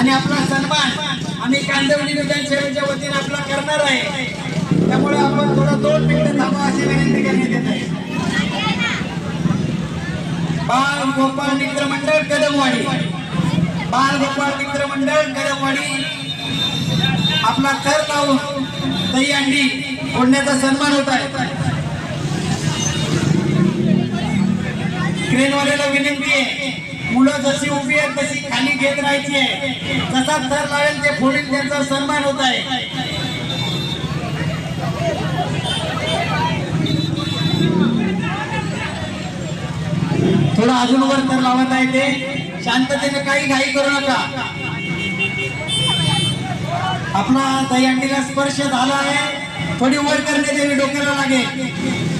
आणि आपला सन्मान आम्ही कांदिवली विधानसभेच्या वतीने आपला करणार आहे। त्यामुळे आपण थोडा 2 मिनिटं थांबा अशी विनंती करण्यात येत आहे। बाल गोपाळ मित्र मंडळ कदमवाडी, बाल गोपाळ मित्र मंडळ कदमवाडी आपला कर लावून दही अंडी फोडण्याचा सन्मान होत आहे। क्रेनवाल्याला विनंती आहे, मुलं जशी उभी आहेत तशी खाली घेत राहायची आहे। जसा थर लावेल ते फोडील, त्यांचा सन्मान होत आहे। थोडा अजून वर थर लावत आहे ते, शांततेने काही घाई करू नका। आपला दहीहंडीला स्पर्श झाला आहे, थोडी वर करण्यात यावी, डोक्याला लागेल।